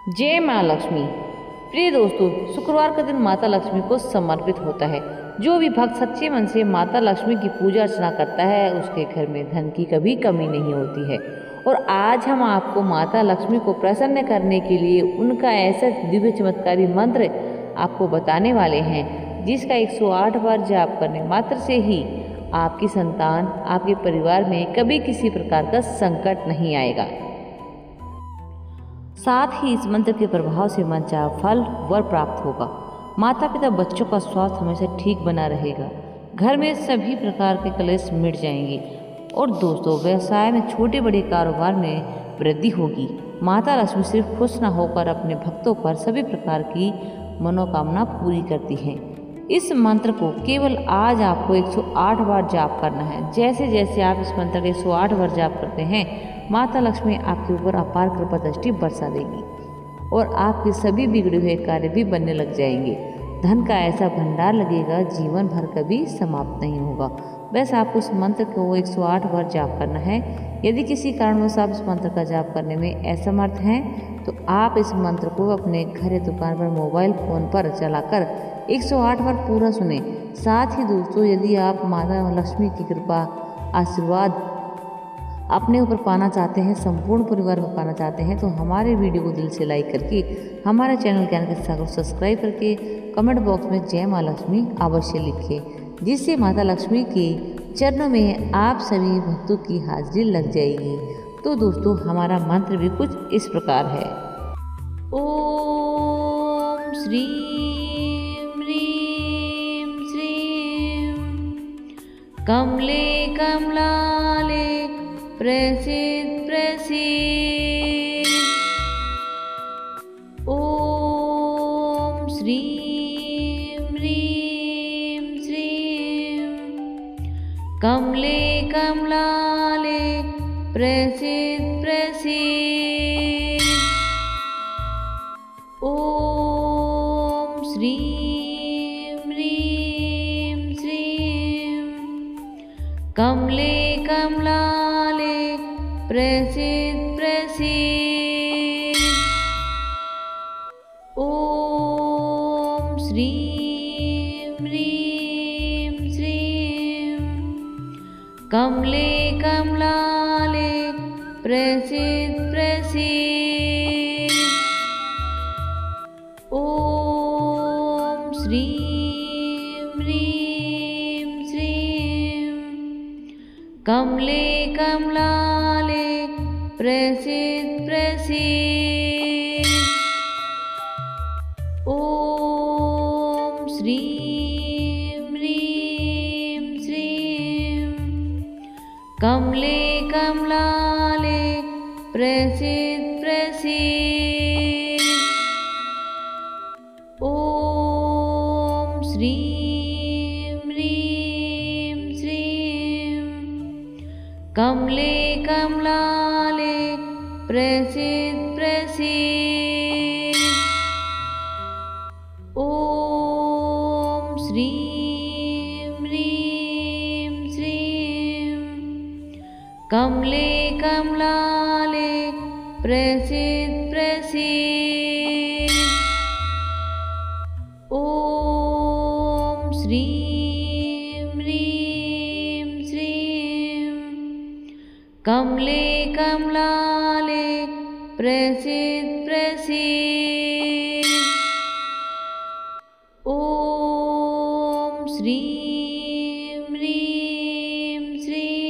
जय माँ लक्ष्मी। प्रिय दोस्तों, शुक्रवार का दिन माता लक्ष्मी को समर्पित होता है। जो भी भक्त सच्चे मन से माता लक्ष्मी की पूजा अर्चना करता है उसके घर में धन की कभी कमी नहीं होती है। और आज हम आपको माता लक्ष्मी को प्रसन्न करने के लिए उनका ऐसा दिव्य चमत्कारी मंत्र आपको बताने वाले हैं, जिसका 108 बार जाप करने मात्र से ही आपकी संतान, आपके परिवार में कभी किसी प्रकार का संकट नहीं आएगा। साथ ही इस मंत्र के प्रभाव से मनचाहा फल वर प्राप्त होगा। माता पिता बच्चों का स्वास्थ्य हमेशा ठीक बना रहेगा। घर में सभी प्रकार के कलेश मिट जाएंगे। और दोस्तों, व्यवसाय में छोटे बड़े कारोबार में वृद्धि होगी। माता लक्ष्मी सिर्फ खुश न होकर अपने भक्तों पर सभी प्रकार की मनोकामना पूरी करती हैं। इस मंत्र को केवल आज आपको 108 बार जाप करना है। जैसे जैसे आप इस मंत्र के 108 बार जाप करते हैं, माता लक्ष्मी आपके ऊपर अपार कृपा दृष्टि बरसा देगी और आपके सभी बिगड़े हुए कार्य भी बनने लग जाएंगे। धन का ऐसा भंडार लगेगा, जीवन भर कभी समाप्त नहीं होगा। बस आपको इस मंत्र को 108 बार जाप करना है। यदि किसी कारणवश आप इस मंत्र का जाप करने में असमर्थ हैं, तो आप इस मंत्र को अपने घर या दुकान पर मोबाइल फोन पर चलाकर 108 बार पूरा सुने। साथ ही दोस्तों, यदि आप माता लक्ष्मी की कृपा आशीर्वाद अपने ऊपर पाना चाहते हैं, संपूर्ण परिवार में पाना चाहते हैं, तो हमारे वीडियो को दिल से लाइक करके हमारे चैनल ज्ञान के सागर को सब्सक्राइब करके कमेंट बॉक्स में जय माँ लक्ष्मी अवश्य लिखें, जिससे माता लक्ष्मी के चरणों में आप सभी भक्तों की हाजिरी लग जाएगी। तो दोस्तों, हमारा मंत्र भी कुछ इस प्रकार है। ओम श्रीं ह्रीं श्रीं कमले कमलाले प्रसीद प्रसीद। ओम श्रीं ह्रीं श्रीं कमले कमलाले प्रसीद प्रसीद। ओम श्रीं ह्रीं श्रीं कमले कमलाले प्रसीद प्रसीद। ओम श्रीं ह्रीं श्रीं कमले कमलाले प्रसीद प्रसीद। ओम श्रीं ह्रीं श्रीं कमले कमलाले प्रसीद प्रसीद। ओम श्रीं ह्रीं श्रीं कमले कमलाले प्रसीद प्रसीद। ओम श्रीं ह्रीं श्रीं कमले कमलाले प्रसीद प्रसीद। ओम श्रीं ह्रीं श्रीं कमले कमलाले प्रसीद प्रसीद। ओम श्रीं ह्रीं श्रीं कमले कमलाले प्रसीद प्रसीद। ओम श्रीं ह्रीं श्रीं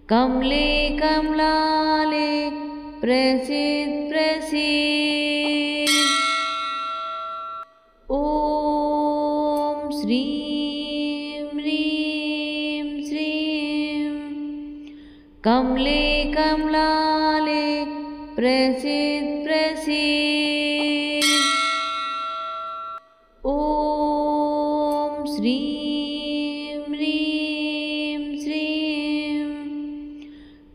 कमले कमलाले प्रसीद प्रसीद। ओम श्रीं ह्रीं श्रीं कमले कमलाले प्रसीद प्रसीद। ओम श्रीं ह्रीं श्रीं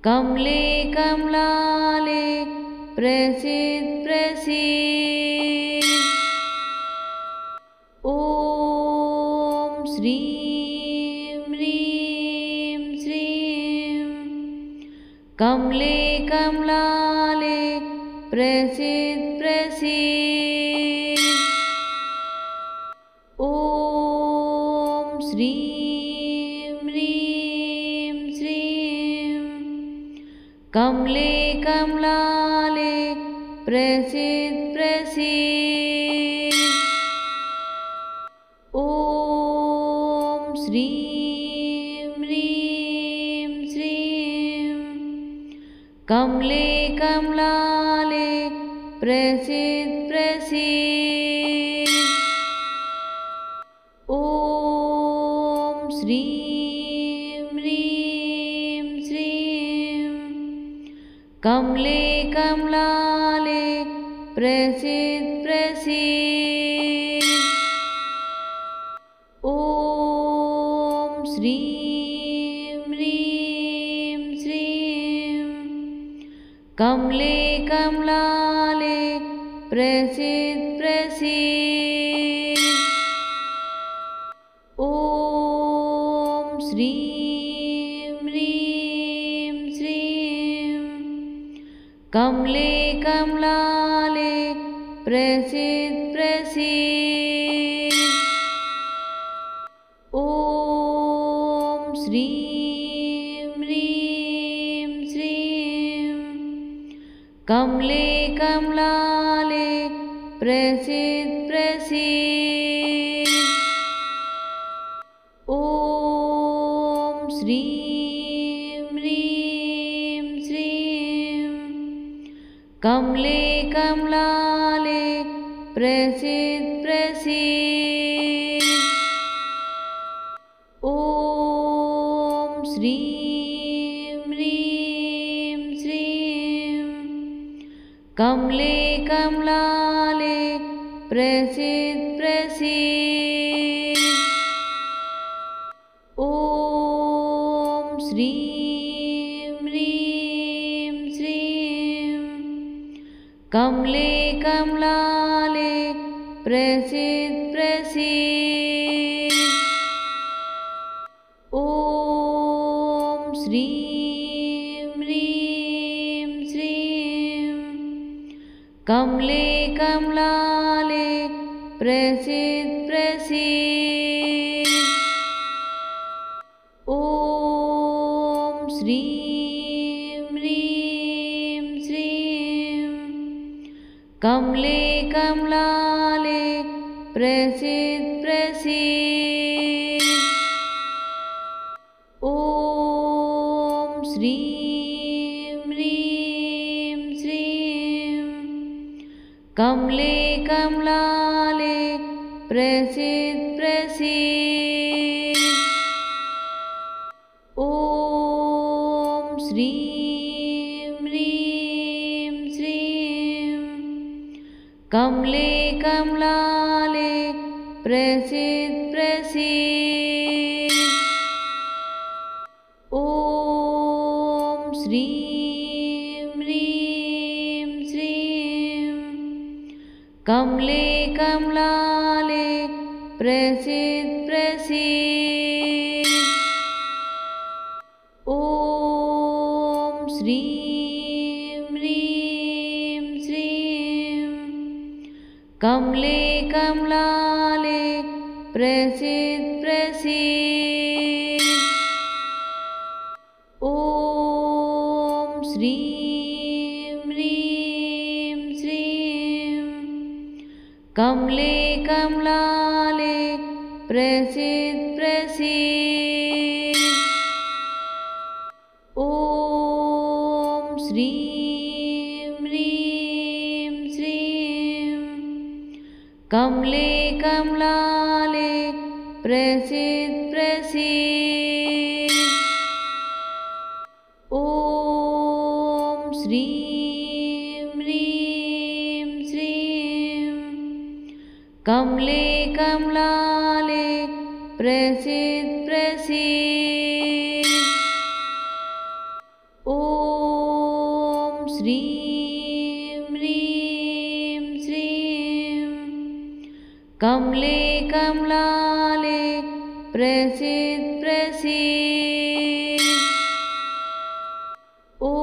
कमले कमलाले प्रसीद प्रसीद। ओम श्रीं ह्रीं श्रीं कमले कमलाले प्रसीद प्रसीद। ॐ श्रीं ह्रीं श्रीं कमले कमलाले प्रसीद प्रसीद। ॐ श्रीं ह्रीं श्रीं कमले कमलाले प्रसीद प्रसीद। ॐ श्रीं ह्रीं श्रीं कमले कमलाले प्रसीद प्रसीद। ॐ श्रीं ह्रीं श्रीं कमले कमलाले प्रसीद प्रसीद। ॐ श्रीं ह्रीं श्रीं कमले कमलाले प्रसीद प्रसीद। ॐ श्रीं ह्रीं श्रीं कमले कमलाले प्रसीद प्रसीद। ॐ श्रीं ह्रीं श्रीं कमले कमलाले प्रसीद प्रसीद। ॐ श्रीं ह्रीं श्रीं कमले कमलाले प्रसीद प्रसीद। ॐ श्रीं ह्रीं श्रीं कमले कमलाले प्रसीद प्रसीद। ॐ श्रीं ह्रीं श्रीं कमले कमलाले प्रसीद प्रसीद। ॐ श्रीं ह्रीं श्रीं कमले कमलाले प्रसीद प्रसीद। ॐ श्रीं ह्रीं श्रीं कमले कमलाले प्रसीद प्रसीद। ॐ श्रीं ह्रीं श्रीं कमले कमलाले प्रसीद प्रसीद। ॐ श्रीं ह्रीं श्रीं कमले कमलाले प्रसीद प्रसीद। ॐ श्रीं ह्रीं श्रीं कमले कमलाले प्रसीद प्रसीद। ॐ श्रीं ह्रीं श्रीं कमले कमलाले प्रसीद प्रसीद। ॐ श्रीं ह्रीं श्रीं कमले कमलाले प्रसीद प्रसीद। ॐ श्रीं ह्रीं श्रीं कमले कमलाले प्रसीद प्रसीद। ॐ श्रीं ह्रीं श्रीं कमले कमलाले प्रसीद प्रसीद। ॐ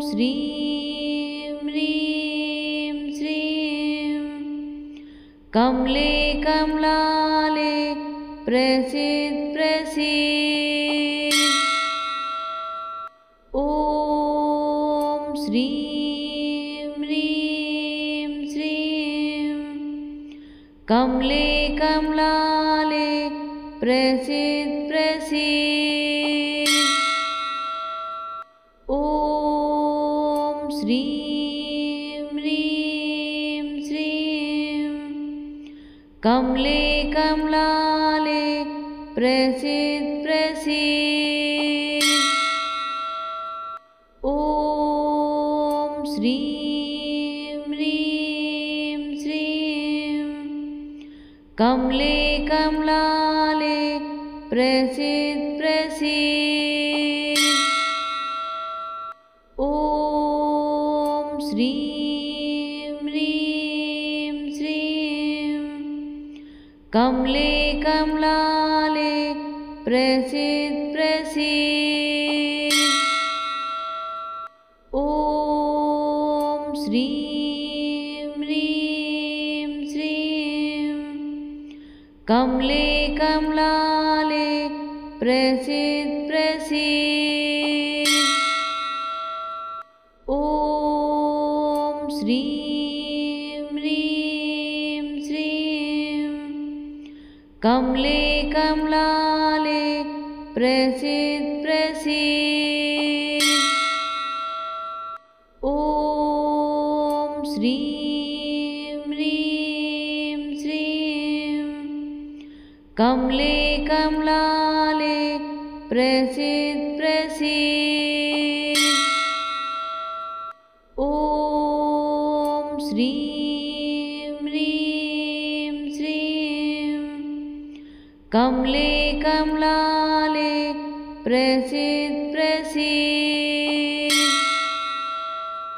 श्रीं कमले कमलाले प्रसीद प्रसीद। ॐ श्रीं ह्रीं श्रीं कमले कमलाले प्रसीद प्रसीद। ॐ श्रीं ह्रीं श्रीं कमले कमलाले प्रसीद प्रसीद। ॐ श्रीं ह्रीं श्रीं कमले कमलाले प्रसीद प्रसीद। ॐ श्रीं ह्रीं श्रीं कमले कमलाले प्रसीद प्रसीद। ॐ श्रीं ह्रीं श्रीं कमले कमलाले प्रसीद प्रसीद। ॐ श्रीं ह्रीं श्रीं कमले कमलाले प्रसीद प्रसीद। ॐ श्रीं ह्रीं श्रीं कमले कमलाले प्रसीद प्रसीद। ॐ श्रीं ह्रीं श्रीं कमले कमलाले प्रसीद प्रसीद। ॐ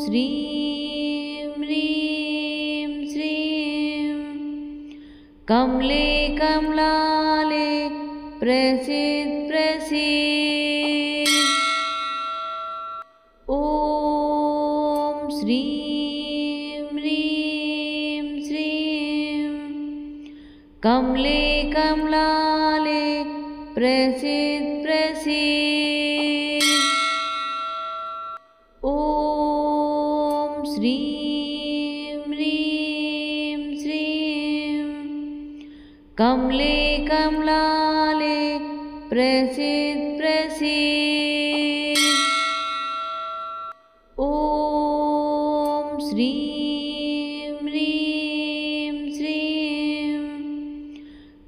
श्रीं ह्रीं श्रीं कमले कमलाले प्रसीद प्रसीद। ॐ श्रीं ह्रीं श्रीं कमले कमलाले प्रसीद प्रसीद। ॐ श्रीं ह्रीं श्रीं कमले कमलाले प्रसीद प्रसीद। ॐ श्रीं ह्रीं श्रीं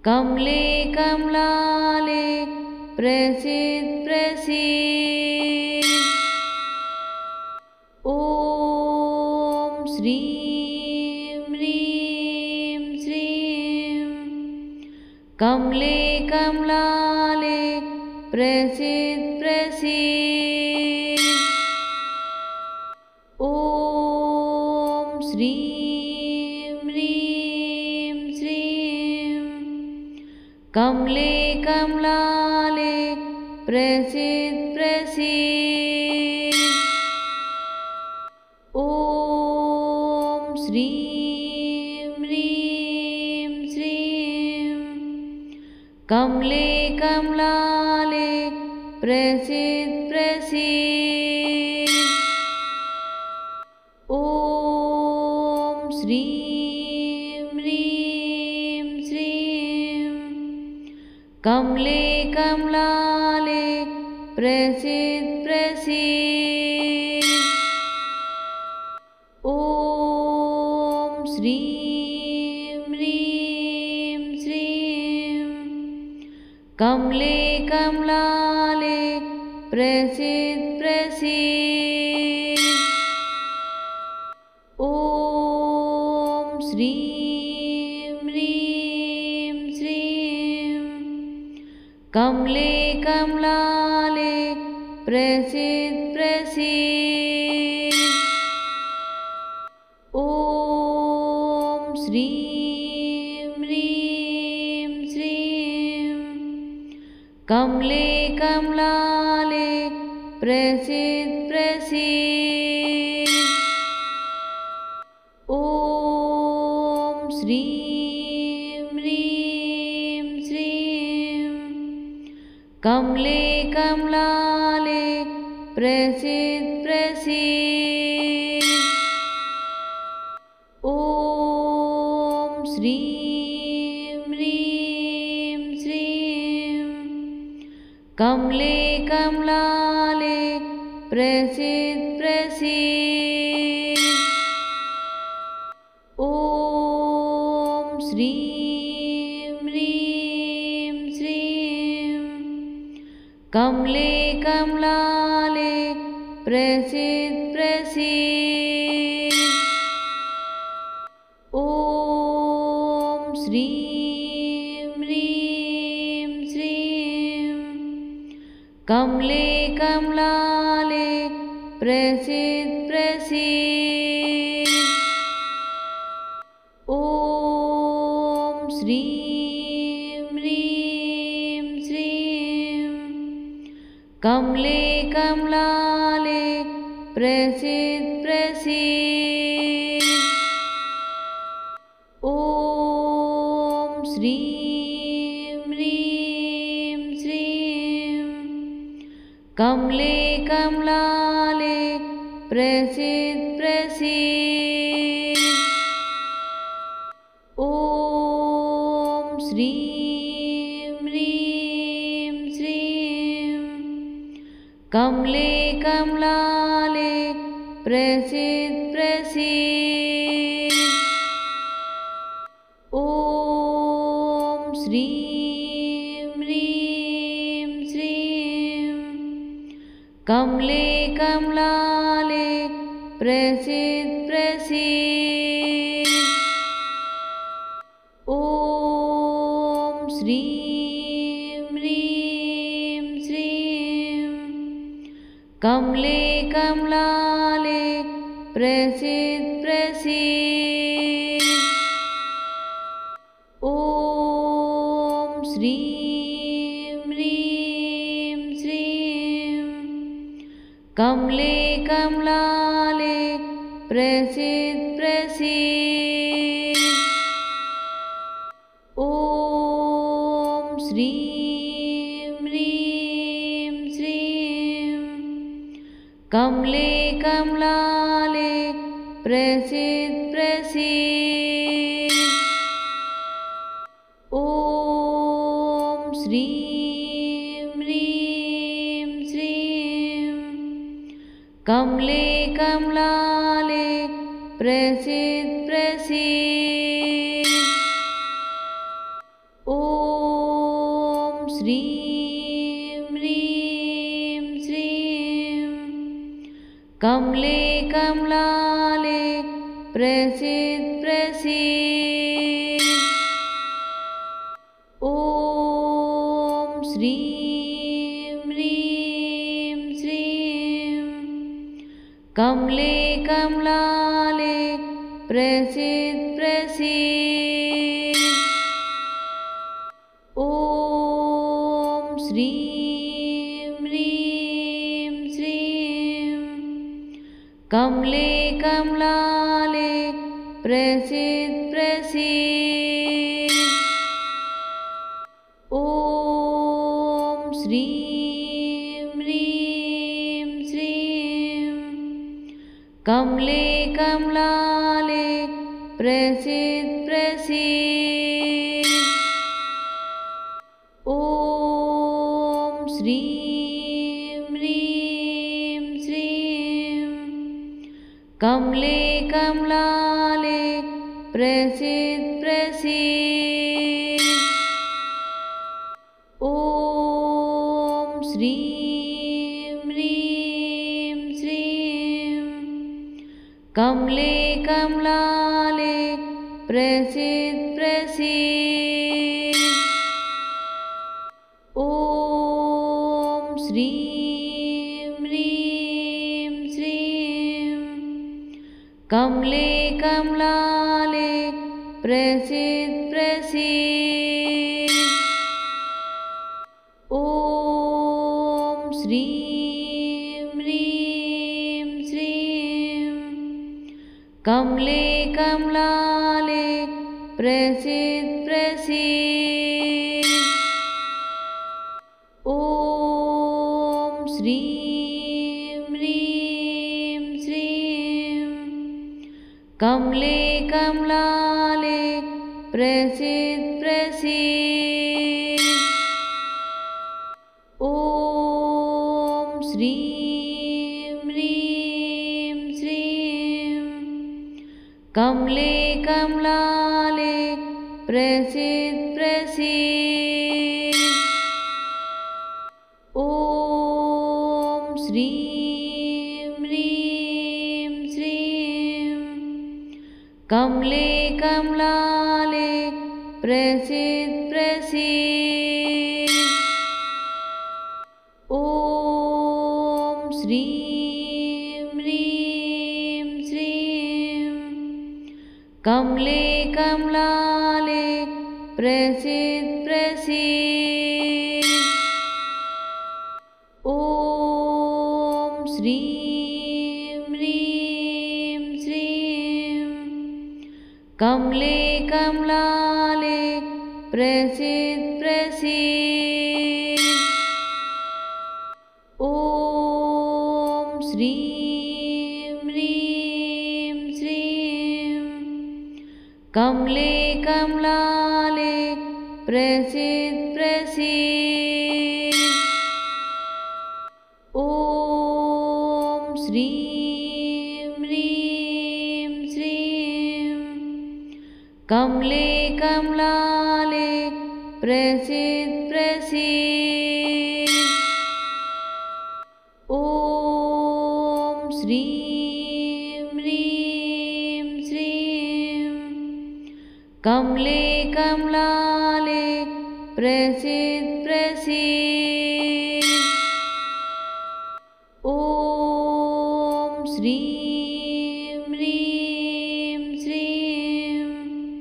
कमले कमलाले प्रसीद प्रसीद। ॐ श्रीं ह्रीं श्रीं कमले कमलाले प्रसीद प्रसीद। ॐ श्रीं ह्रीं श्रीं कमले कमलाले प्रसीद प्रसीद। ॐ श्रीं ह्रीं श्रीं कमले कमलाले प्रसीद प्रसीद। ॐ श्रीं ह्रीं श्रीं कमले कमलाले प्रसीद प्रसीद। ॐ श्रीं ह्रीं श्रीं कमले कमलाले प्रसीद प्रसीद। ॐ श्रीं ह्रीं श्रीं कमले कमलाले प्रसीद प्रसीद। ॐ श्रीं ह्रीं श्रीं कमले कमलाले प्रसीद प्रसीद। ॐ कमले कमलाले प्रसीद प्रसीद। ॐ श्रीं ह्रीं श्रीं कमले कमलाले प्रसीद प्रसीद। ॐ श्रीं ह्रीं श्रीं कमले कमलाले प्रसीद प्रसीद। ॐ श्रीं ह्रीं श्रीं कमले कमलाले प्रसीद प्रसीद। ॐ श्रीं ह्रीं श्रीं कमले कमलाले प्रसीद प्रसीद। ॐ श्रीं ह्रीं श्रीं कमले कमलाले प्रसीद प्रसीद। ॐ श्रीं ह्रीं श्रीं कमले कमलाले प्रसीद प्रसीद। ॐ श्रीं ह्रीं श्रीं कमले कमलाले प्रसीद प्रसीद। ॐ श्रीं ह्रीं श्रीं कमले कमलाले प्रसीद प्रसीद। ॐ श्रीं ह्रीं श्रीं कमले कमलाले प्रसीद प्रसीद। ॐ श्रीं ह्रीं श्रीं कमले कमलाले प्रसीद प्रसीद। ॐ श्रीं ह्रीं श्रीं कमले कमलाले प्रसीद प्रसीद। ॐ श्रीं ह्रीं श्रीं कमले कमलाले प्रसीद प्रसीद। ॐ श्रीं ह्रीं श्रीं कमले कमलाले प्रसीद प्रसीद। ॐ श्रीं ह्रीं श्रीं कमले कमलाले प्रसीद प्रसीद। ॐ श्रीं ह्रीं श्रीं कमले कमलाले प्रसीद प्रसीद। ॐ श्रीं ह्रीं श्रीं कमले कमलाले प्रसीद प्रसीद। ॐ श्रीं ह्रीं श्रीं कमले कमलाले प्रसीद प्रसीद। ॐ श्रीं ह्रीं श्रीं कमले कमलाले प्रसीद प्रसीद। ॐ श्रीं ह्रीं श्रीं कमले कमलाले प्रसीद प्रसीद। ॐ कमले कमलाले प्रसीद प्रसीद। ॐ श्रीं ह्रीं श्रीं कमले कमलाले प्रसीद प्रसीद। ॐ श्रीं ह्रीं श्रीं कमले कमलाले प्रसीद प्रसीद। ॐ श्रीं ह्रीं श्रीं कमले कमलाले प्रसीद प्रसीद। ॐ श्रीं ह्रीं श्रीं कमले कमलाले प्रसीद प्रसीद। ॐ श्रीं ह्रीं श्रीं कमले कमलाले प्रसीद प्रसीद। ॐ श्रीं ह्रीं श्रीं कमले कमलाले प्रसीद प्रसीद। ॐ श्रीं ह्रीं श्रीं कमले कमलाले प्रसीद प्रसीद। ॐ श्रीं ह्रीं श्रीं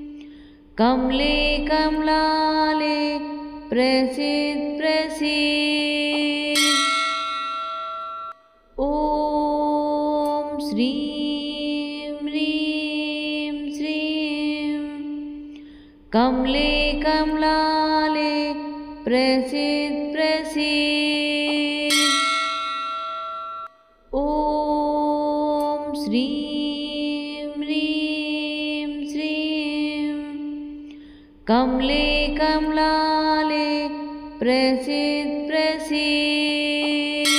कमले कमलाले प्रसीद प्रसीद। ॐ श्रीं ह्रीं श्रीं कमले कमलाले प्रसीद प्रसीद। ॐ श्रीं ह्रीं श्रीं कमले कमलाले प्रसीद प्रसीद।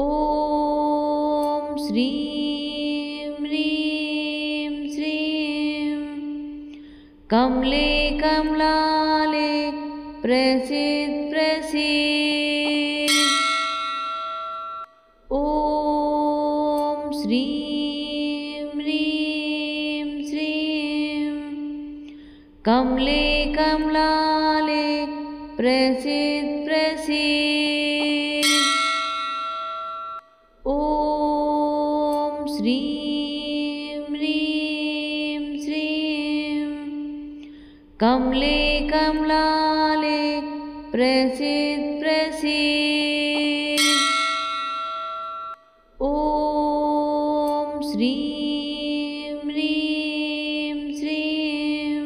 ॐ श्रीं ह्रीं श्रीं कमले कमलाले प्रसीद प्रसीद। ॐ श्रीं ह्रीं श्रीं कमले कमलाले प्रसीद प्रसीद। ॐ श्रीं ह्रीं श्रीं कमले कमलाले प्रसीद प्रसीद। ॐ श्रीं ह्रीं श्रीं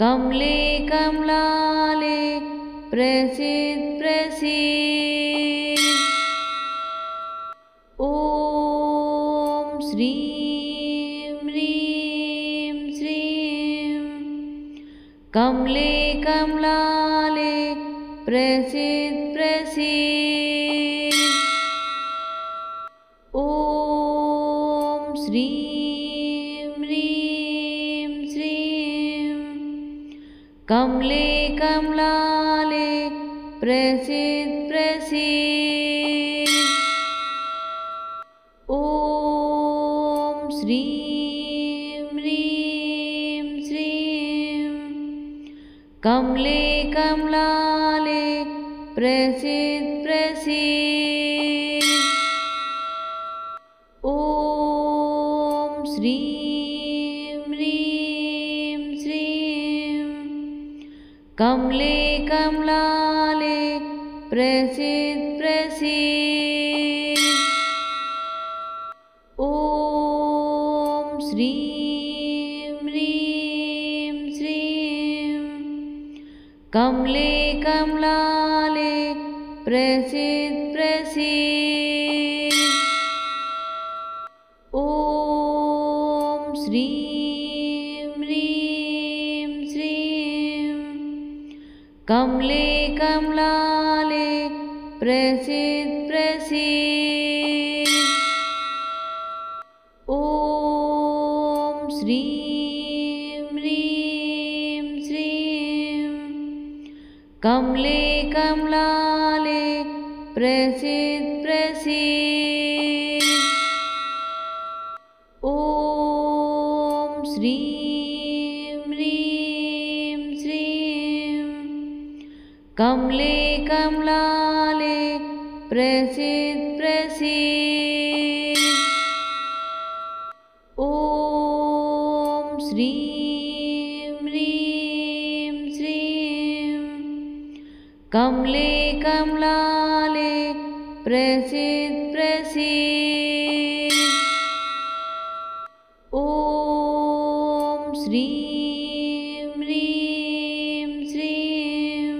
कमले कमलाले प्रसीद प्रसीद। ॐ श्रीं ह्रीं श्रीं कमले कमलाले प्रसीद प्रसीद। ॐ श्रीं ह्रीं श्रीं कमले कमलाले प्रसीद प्रसीद। ॐ श्रीं ह्रीं श्रीं कमले कमलाले प्रसीद प्रसीद। ॐ श्रीं ह्रीं श्रीं कमले कमलाले प्रसीद प्रसीद। ॐ श्रीं ह्रीं श्रीं कमले कमलाले प्रसीद प्रसीद। ॐ कमले कमलाले प्रसीद प्रसीद। ॐ श्रीं ह्रीं श्रीं कमले कमलाले प्रसीद प्रसीद। ॐ श्रीं ह्रीं श्रीं कमले कमलाले प्रसीद प्रसीद। ॐ श्रीं ह्रीं श्रीं कमले कमलाले प्रसीद प्रसीद। ॐ श्रीं ह्रीं श्रीं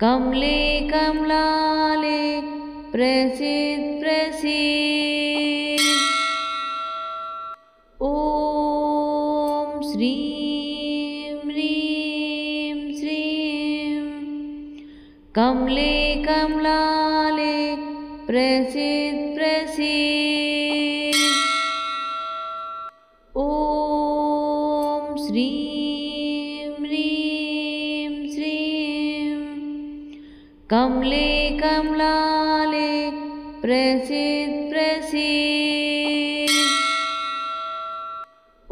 कमले कमलाले प्रसीद प्रसीद। ॐ श्रीं ह्रीं श्रीं कमले कमलाले प्रसीद प्रसीद। ॐ श्रीं ह्रीं श्रीं कमले कमलाले प्रसीद प्रसीद।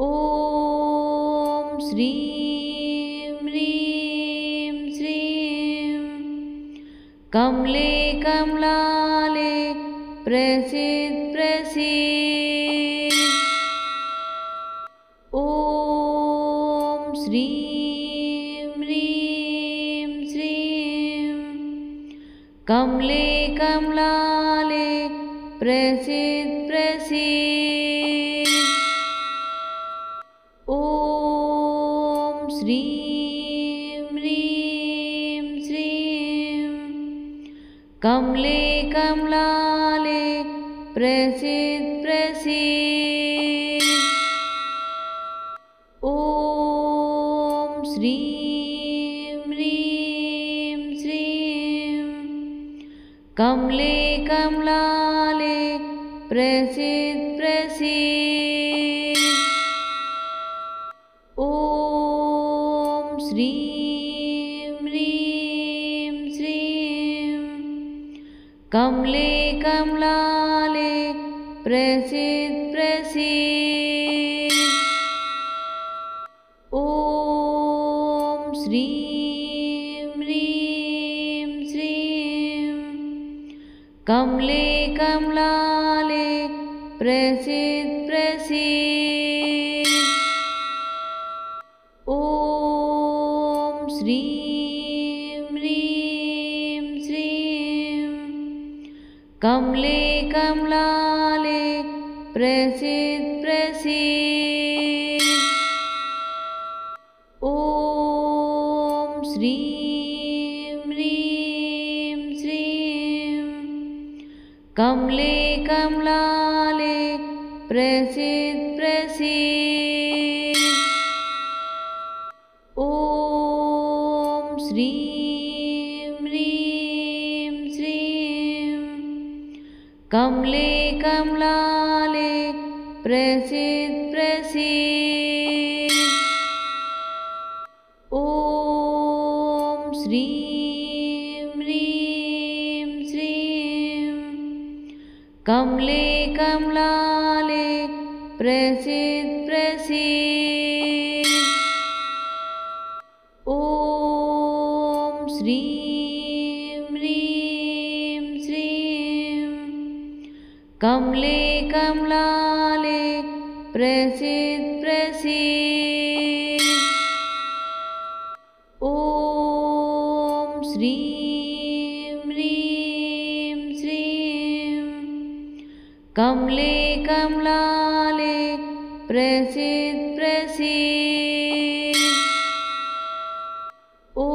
ॐ श्रीं ह्रीं श्रीं कमले कमलाले प्रसीद प्रसीद। ॐ श्रीं ह्रीं श्रीं कमले कमलाले प्रसीद प्रसीद। ॐ श्रीं ह्रीं श्रीं कमले कमलाले प्रसीद प्रसीद। ॐ श्रीं ह्रीं श्रीं कमले कमलाले प्रसीद प्रसीद। ॐ श्रीं ह्रीं श्रीं कमले कमलाले प्रसीद प्रसीद। ॐ श्रीं ह्रीं श्रीं कमले कमलाले प्रसीद प्रसीद। ॐ श्रीं ह्रीं श्रीं कमले कमलाले प्रसीद प्रसीद। ॐ श्रीं ह्रीं श्रीं कमले कमलाले प्रसीद प्रसीद। ॐ श्रीं ह्रीं श्रीं कमले कमलाले प्रसीद प्रसीद। ॐ श्रीं ह्रीं श्रीं कमले कमलाले प्रसीद प्रसीद। ॐ श्रीं ह्रीं श्रीं कमले कमलाले प्रसीद प्रसीद। ॐ श्रीं ह्रीं श्रीं कमले कमलाले प्रसीद प्रसीद। ॐ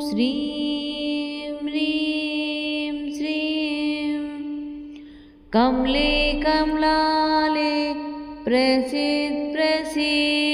श्रीं ह्रीं श्रीं कमले कमलाले प्रसीद प्रसीद।